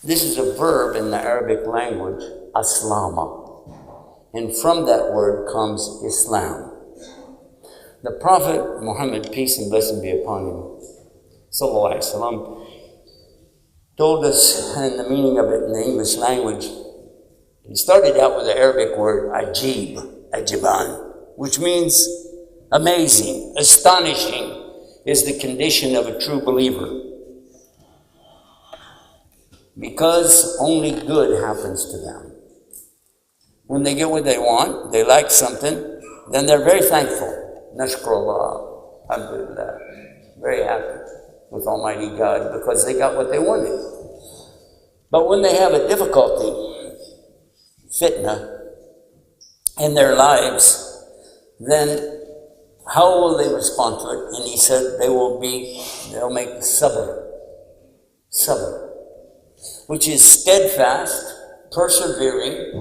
This is a verb in the Arabic language, aslama. And from that word comes Islam. The Prophet Muhammad, peace and blessing be upon him, sallallahu alaihi wasallam, told us in the meaning of it in the English language. He started out with the Arabic word ajib, ajiban, which means amazing, astonishing is the condition of a true believer. Because only good happens to them. When they get what they want, they like something, then they're very thankful. Nashkurullah, alhamdulillah, very happy with Almighty God because they got what they wanted. But when they have a difficulty, fitna, in their lives, then how will they respond to it? And he said they'll make sabr, which is steadfast, persevering,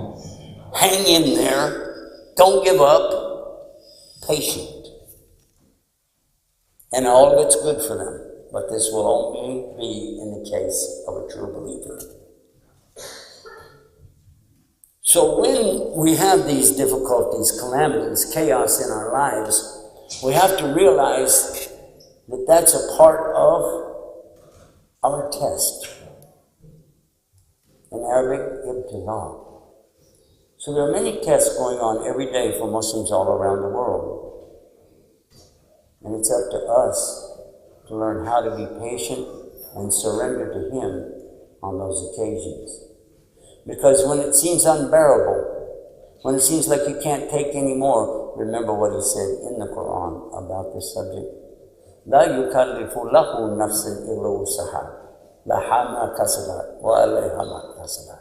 hang in there, don't give up, patient. And all of it's good for them. But this will only be in the case of a true believer. So when we have these difficulties, calamities, chaos in our lives, we have to realize that that's a part of our test. In Arabic, ibtila. So there are many tests going on every day for Muslims all around the world. And it's up to us to learn how to be patient and surrender to Him on those occasions. Because when it seems unbearable, when it seems like you can't take any more, remember what He said in the Quran about this subject. لا يكلف له نفسا إلا وسعها لها ما كسبت وعليها ما اكتسبت.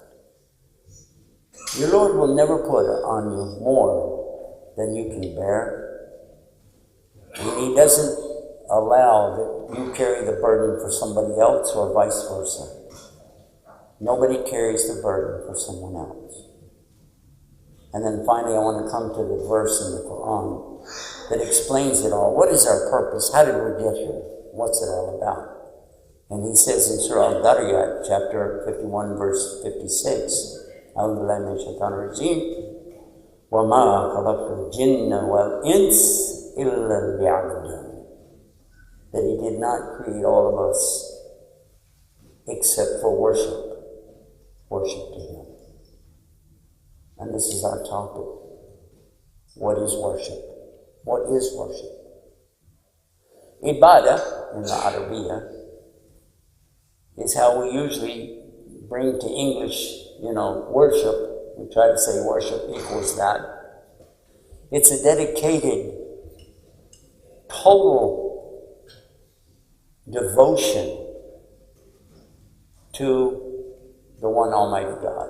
Your Lord will never put on you more than you can bear. And He doesn't allow that you carry the burden for somebody else or vice versa. Nobody carries the burden for someone else. And then finally I want to come to the verse in the Quran that explains it all. What is our purpose? How did we get here? What's it all about? And He says in Surah Al-Dariyat, chapter 51, verse 56, أعوذ بالله من الشيطان الرجيم وما خلقت الجن والإنس إلا ليعبدون. That He did not create all of us except for worship to Him. And this is our topic. What is worship? What is worship? Ibadah, in the Arabiya, is how we usually bring to English, worship. We try to say worship equals that. It's a dedicated, total devotion to the one Almighty God.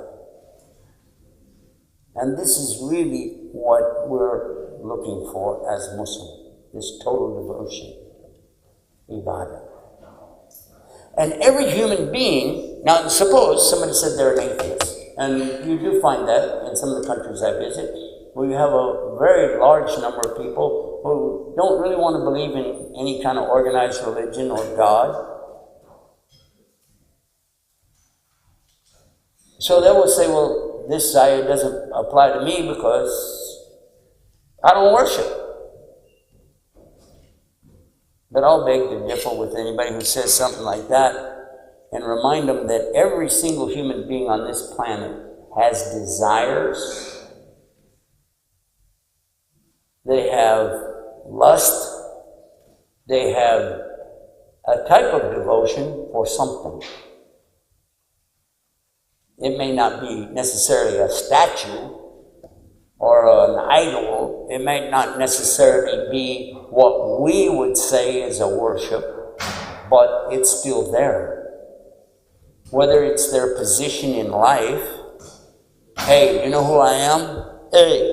And this is really what we're looking for as Muslim, this total devotion, ibadah. And every human being, now suppose somebody said they're an atheist, and you do find that in some of the countries I visit, where you have a very large number of people who don't really want to believe in any kind of organized religion or God. So they will say, well, this ayah doesn't apply to me because I don't worship. But I'll beg to differ with anybody who says something like that and remind them that every single human being on this planet has desires. They have lust. They have a type of devotion for something. It may not be necessarily a statue or an idol. It may not necessarily be what we would say is a worship, but it's still there. Whether it's their position in life, hey, you know who I am? Hey,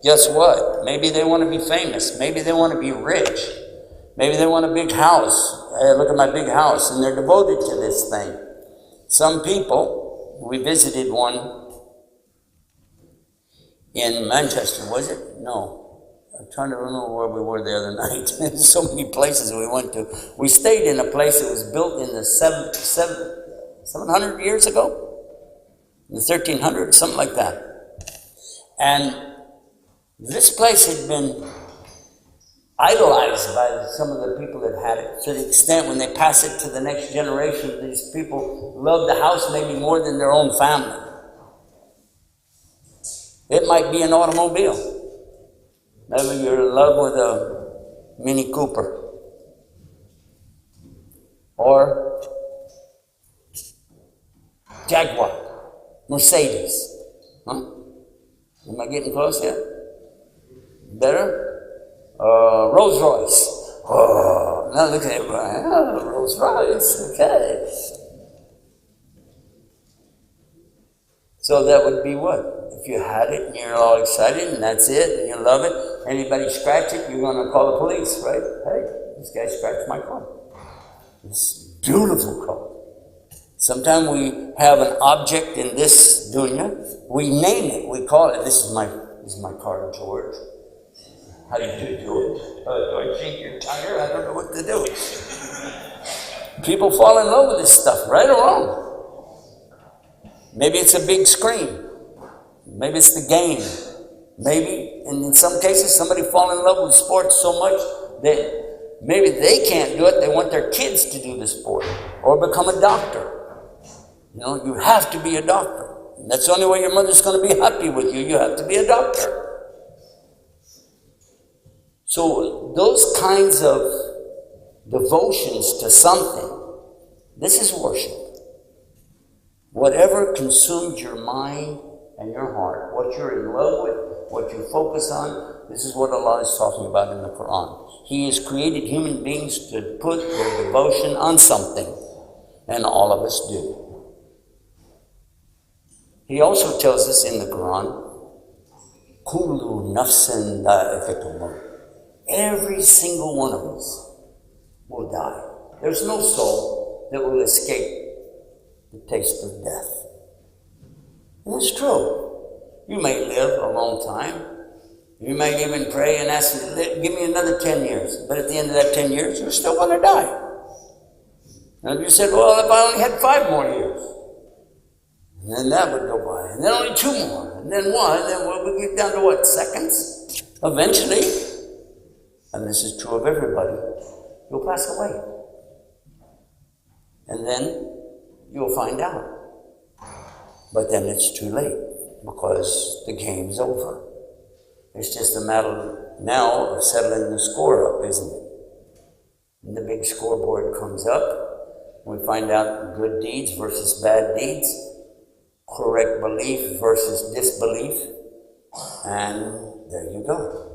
guess what? Maybe they want to be famous. Maybe they want to be rich. Maybe they want a big house. Hey, look at my big house. And they're devoted to this thing. Some people, we visited one in Manchester, was it? No. I'm trying to remember where we were the other night. So many places we went to. We stayed in a place that was built in the 700 years ago? In the 1300s, something like that. And this place had been idolized by some of the people that had it, to the extent when they pass it to the next generation, these people love the house maybe more than their own family. It might be an automobile. Maybe you're in love with a Mini Cooper. Or Jaguar, Mercedes. Huh? Am I getting close yet? Better? Rolls Royce. Oh, now look at it. Oh, Rolls Royce. Okay. So that would be what? If you had it and you're all excited and that's it and you love it, anybody scratch it, you're going to call the police, right? Hey, this guy scratched my car. This beautiful car. Sometimes we have an object in this dunya, we name it, we call it, this is my car, George. How do you do, George? Do I shake your tire? I don't know what to do. People fall in love with this stuff, right or wrong. Maybe it's a big screen. Maybe it's the game. Maybe, and in some cases, somebody fall in love with sports so much that maybe they can't do it. They want their kids to do the sport or become a doctor. You know, you have to be a doctor. And that's the only way your mother's going to be happy with you. You have to be a doctor. So those kinds of devotions to something, this is worship. Whatever consumes your mind and your heart, what you're in love with, what you focus on, this is what Allah is talking about in the Quran. He has created human beings to put their devotion on something, and all of us do. He also tells us in the Quran, Kullu nafsin da'iqatul maut. Every single one of us will die. There's no soul that will escape the taste of death. And it's true. You may live a long time. You may even pray and ask, give me another 10 years. But at the end of that 10 years, you're still going to die. And if you said, well, if I only had 5 more years, and then that would go by. And then only 2 more. And then 1. And then we get down to what? Seconds? Eventually, and this is true of everybody, you'll pass away. And then you'll find out. But then it's too late because the game's over. It's just a matter now of settling the score up, isn't it? And the big scoreboard comes up. We find out good deeds versus bad deeds, correct belief versus disbelief, and there you go.